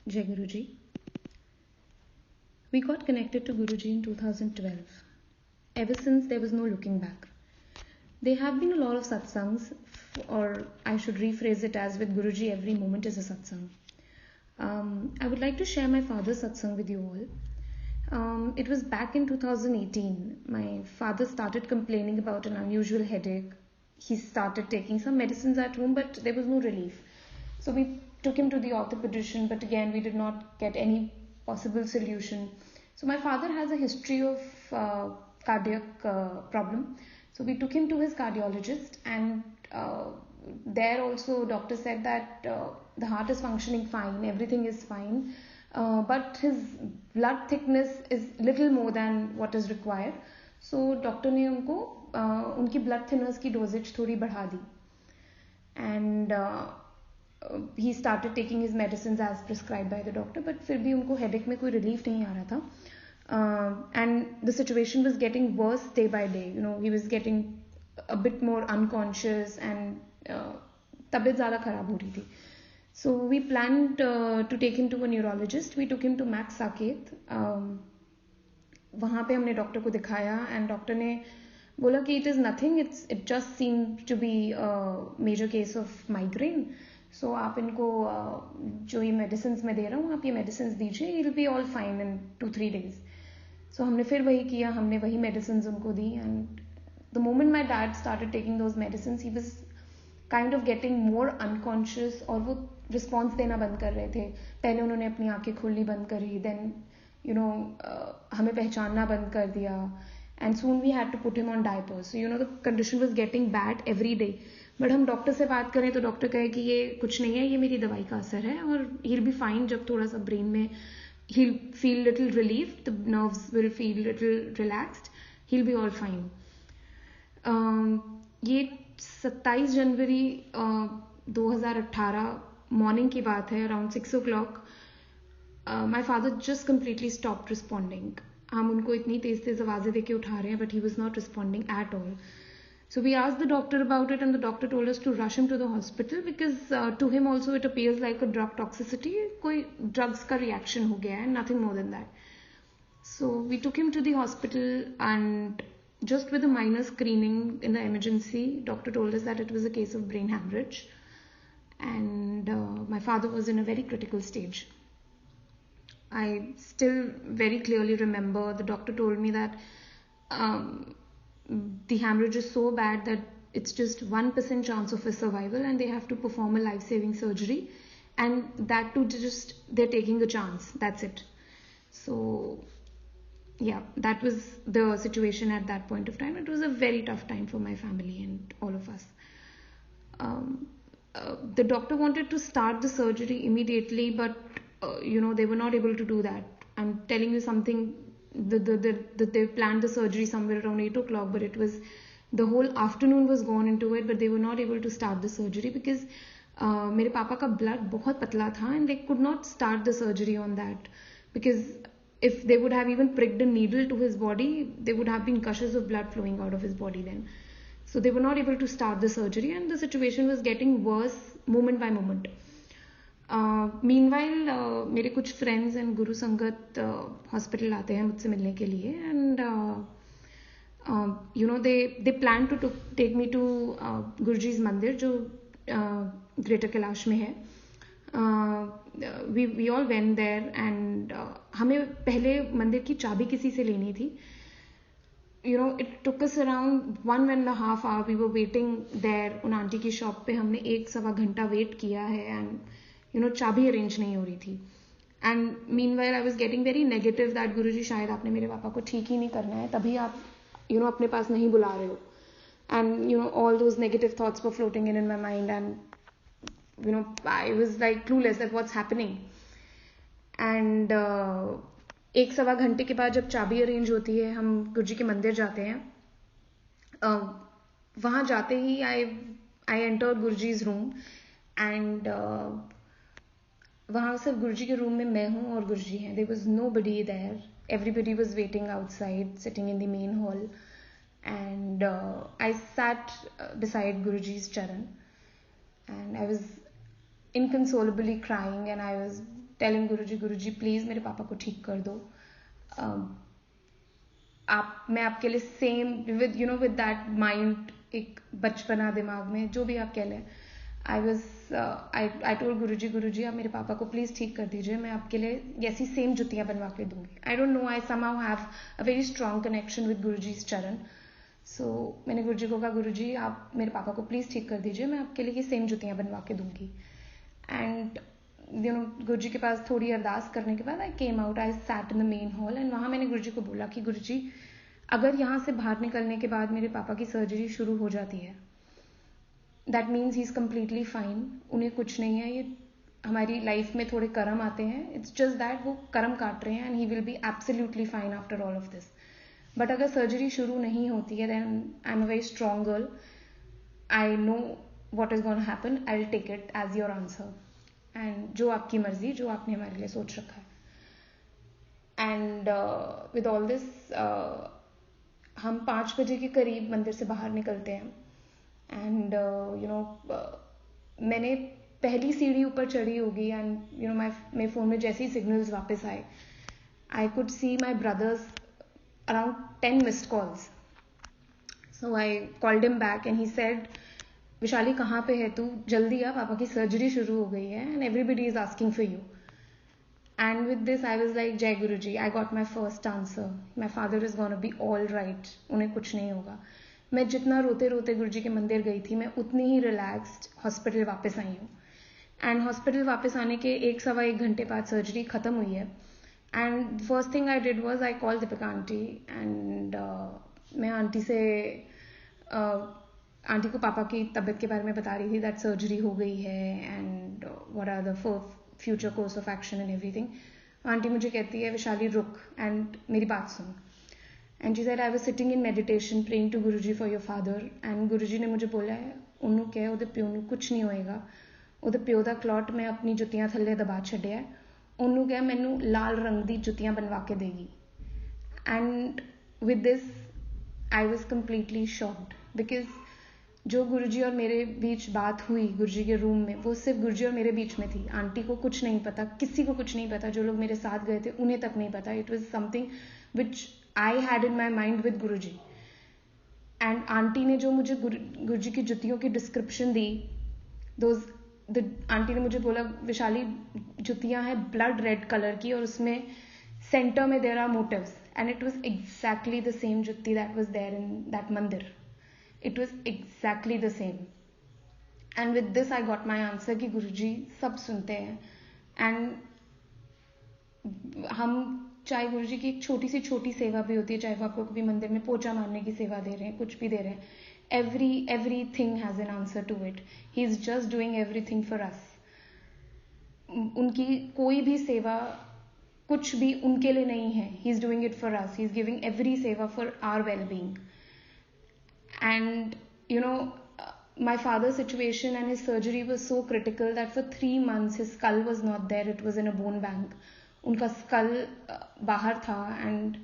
Jai Guruji. We got connected to Guruji in 2012. Ever since, there was no looking back. There have been a lot of satsangs, or I should rephrase it as with Guruji, every moment is a satsang. I would like to share my father's satsang with you all. It was back in 2018. My father started complaining about an unusual headache. He started taking some medicines at home, but there was no relief. So we took him to the orthopedician, but again, we did not get any possible solution. So my father has a history of cardiac problem. So we took him to his cardiologist, and there also doctor said that the heart is functioning fine, everything is fine, but his blood thickness is little more than what is required. So doctor ने उनको उनकी blood thinners की doses थोड़ी बढ़ा दी, and he started taking his medicines as prescribed by the doctor, but फिर भी उनको headache में कोई रिलीफ नहीं आ रहा था, and the situation was getting worse day by day. You know, he was getting a bit more unconscious, and तबीयत ज़्यादा ख़राब हो रही थी. So we planned to take him to a neurologist. We took him to Max Saket. वहाँ पे हमने doctor को दिखाया, एंड डॉक्टर ने बोला कि it is nothing, it just seem to be major case of migraine. So आप इनको जो ये मेडिसिन मैं दे रहा हूँ, आप ये मेडिसिन दीजिए, it will be all fine in 2-3 days. So हमने फिर वही किया, हमने वही मेडिसिन उनको दी, and the moment my dad started taking those medicine, he was kind of getting more unconscious, और वो रिस्पॉन्स देना बंद कर रहे थे. पहले उन्होंने अपनी आंखें खोलनी बंद करी, देन हमें पहचानना बंद कर दिया, and soon we had to put him on diapers. So the condition was getting bad every day. But हम डॉक्टर से बात करें तो डॉक्टर कहे कि ये कुछ नहीं है, ये मेरी दवाई का असर है, और ही विल बी फाइन. जब थोड़ा सा ब्रेन में he will feel little relief, the nerves will feel little relaxed, he will be all fine. ये 27 जनवरी 2018 मॉर्निंग की बात है, around 6 o'clock. My father just completely stopped responding. हम उनको इतनी तेज तेज आवाज़ें देके उठा रहे हैं, but he was not responding at all. So we asked the doctor about it, and the doctor told us to rush him to the hospital because to him also it appears like a drug toxicity. कोई drugs का reaction हो गया है, nothing more than that. So we took him to the hospital, and just with a minor screening in the emergency, doctor told us that it was a case of brain hemorrhage, and my father was in a very critical stage. I still very clearly remember the doctor told me that the hemorrhage is so bad that it's just 1% chance of a survival, and they have to perform a life-saving surgery, and that too just they're taking a chance, that's it. So yeah, that was the situation at that point of time. It was a very tough time for my family and all of us. The doctor wanted to start the surgery immediately, but they were not able to do that. I'm telling you something, they planned the surgery somewhere around 8 o'clock, but it was the whole afternoon was gone into it, but they were not able to start the surgery because मेरे पापा का blood बहुत पतला था, and they could not start the surgery on that because if they would have even pricked a needle to his body, there would have been gushes of blood flowing out of his body then. So they were not able to start the surgery, and the situation was getting worse moment by moment. Meanwhile, मेरे कुछ friends and गुरु संगत hospital आते हैं मुझसे मिलने के लिए, and they plan to take me to Guruji's मंदिर जो ग्रेटर कैलाश में है. We all went there, and हमें पहले मंदिर की चाबी किसी से लेनी थी. It took us around 1.5 hours. We were waiting there उन आंटी की शॉप पे. हमने 1-1.25 घंटा वेट किया है, and चाबी अरेंज नहीं हो रही थी. And meanwhile I was getting very negative that Guruji शायद आपने मेरे पापा को ठीक ही नहीं करना है, तभी आप अपने पास नहीं बुला रहे हो. And all those negative thoughts were floating in my mind, and I was like clueless that what's happening. And 1-1.25 घंटे के बाद जब चाबी अरेंज होती है, हम गुरुजी के मंदिर जाते हैं. वहाँ जाते ही I enter Guruji's room, and वहाँ सिर्फ गुरुजी के रूम में मैं हूँ और गुरुजी हैं. There was nobody there, everybody was waiting outside, sitting in the main hall, and I sat beside गुरुजी's charan, and I was inconsolably crying, and I was telling Guruji please मेरे पापा को ठीक कर दो. मैं आपके लिए सेम विद दैट माइंड, एक बचपना दिमाग में, जो भी आप कह लें, आई टोल्ड गुरुजी आप मेरे पापा को प्लीज़ ठीक कर दीजिए, मैं आपके लिए ऐसी सेम जुतियाँ बनवा के दूंगी. I don't know, I somehow have a very strong connection with Guruji's चरण. सो मैंने गुरुजी को कहा, गुरुजी आप मेरे पापा को प्लीज़ ठीक कर दीजिए, मैं आपके लिए ये सेम जुतियाँ बनवा के दूंगी. एंड गुरुजी के पास थोड़ी अरदास करने के बाद I came out, I sat in the main hall, and वहाँ मैंने गुरुजी को बोला कि गुरुजी अगर यहाँ से बाहर निकलने के बाद मेरे पापा की सर्जरी शुरू हो जाती है, that means he is completely fine, उन्हें कुछ नहीं है, ये हमारी लाइफ में थोड़े कर्म आते हैं, इट्स जस्ट दैट वो कर्म काट रहे हैं, and he will be absolutely fine after all of this. But अगर सर्जरी शुरू नहीं होती है, then I am a very strong girl, I know what is gonna happen, I will take it as your answer, and जो आपकी मर्जी, जो आपने हमारे लिए सोच रखा है. एंड विद ऑल दिस हम 5 बजे के करीब मंदिर से बाहर निकलते हैं. एंड मैंने पहली सीढ़ी ऊपर चढ़ी होगी, एंड मेरे फ़ोन में जैसे ही सिग्नल्स वापस आए, I could see my brother's around 10 missed calls. So I called him back and he said, Vishali कहाँ पे है तू, जल्दी आ, पापा की सर्जरी शुरू हो गई है, and everybody is asking for you. And with this, I was like, Jai Guruji, I got my first answer. My father is gonna be all right. उन्हें कुछ नहीं होगा. मैं जितना रोते रोते गुरुजी के मंदिर गई थी, मैं उतनी ही रिलैक्स्ड हॉस्पिटल वापस आई हूँ. एंड हॉस्पिटल वापस आने के 1-1.25 घंटे बाद सर्जरी खत्म हुई है. And first thing I did was I call Deepika aunty, and मैं आंटी से आंटी को पापा की तबीयत के बारे में बता रही थी, दैट सर्जरी हो गई है, and what are the future course of action and everything. Aunty मुझे कहती है, विशाली रुक एंड मेरी बात सुन. And she said, I was sitting in meditation praying to Guruji for your father, and Guruji ने मुझे बोला है, ਉਹਨੂੰ ਕਹੇ ਉਹਦੇ ਪਿਓ ਨੂੰ ਕੁਝ ਨਹੀਂ ਹੋਏਗਾ, ਉਹਦੇ ਪਿਓ ਦਾ ਕਲੌਟ ਮੈਂ ਆਪਣੀ ਜੁੱਤੀਆਂ ਥੱਲੇ ਦਬਾ ਛੱਡਿਆ, ਉਹਨੂੰ ਕਹੇ ਮੈਨੂੰ ਲਾਲ ਰੰਗ ਦੀ ਜੁੱਤੀਆਂ ਬਣਵਾ ਕੇ ਦੇਗੀ. And with this I was completely shocked, because जो गुरुजी और मेरे बीच बात हुई गुरुजी के रूम में, वो सिर्फ गुरुजी और मेरे बीच में थी. आंटी को कुछ नहीं पता, किसी को कुछ नहीं पता, जो लोग मेरे साथ गए थे उन्हें तक नहीं पता. It was something which I had in my mind with Guruji. And aunty ने जो मुझे गुरुजी की जुतियों की डिस्क्रिप्शन दी, आंटी ने मुझे बोला, विशाली जुतियां हैं ब्लड रेड कलर की, और उसमें सेंटर में there are motives, and it was exactly the same jutti that was there in that mandir. It was exactly the same. And with this I got my answer कि गुरुजी सब सुनते हैं. And हम चाहे गुरुजी की एक छोटी सी छोटी सेवा भी होती है, चाहे वो आपको कभी मंदिर में पोछा मारने की सेवा दे रहे हैं, कुछ भी दे रहे हैं, everything has an answer to it. He is just doing everything for us. उनकी कोई भी सेवा कुछ भी उनके लिए नहीं है. He is doing it for us. He is giving every seva for our well-being. And my father's situation and his surgery was so critical that for 3 months his skull was not there, it was in a bone bank. उनका skull बाहर था, and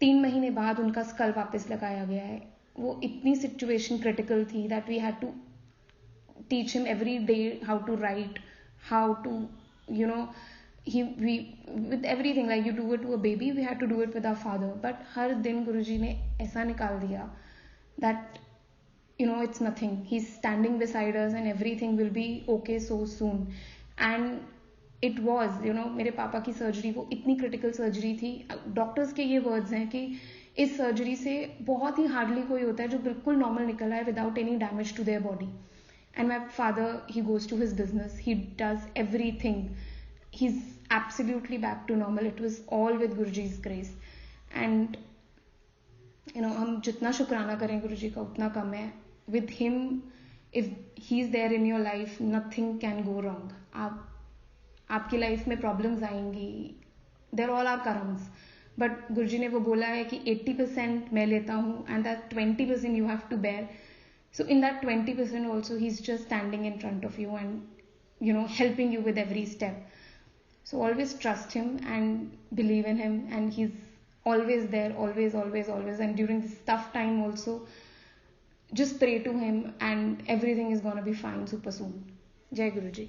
3 महीने बाद उनका skull वापस लगाया गया है. वो इतनी situation critical थी that we had to teach him every day how to write, how to with everything like you do it to a baby, we had to do it with our father. But हर दिन गुरुजी ने ऐसा निकाल दिया that it's nothing, he's standing beside us and everything will be okay so soon. And it was मेरे पापा की surgery वो इतनी क्रिटिकल सर्जरी थी. डॉक्टर्स के ये वर्ड्स हैं कि इस सर्जरी से बहुत ही हार्डली कोई होता है जो बिल्कुल नॉर्मल निकला है without any damage to their body. And my father, he goes to his business, he does everything, he is absolutely back to normal. It was all with Guruji's grace. And हम जितना शुक्राना करें गुरुजी का उतना कम है. With him, if he is there in your life, nothing can go wrong. आपकी life में प्रॉब्लम्स आएंगी, there all are karmas, but Guruji ने वो बोला है कि 80% मैं लेता हूँ, and that 20% you have to bear. So in that 20% also he is just standing in front of you and helping you with every step. So always trust him and believe in him, and he's always there, always. And during this tough time also, just pray to him and everything is gonna be fine super soon. Jai Guruji.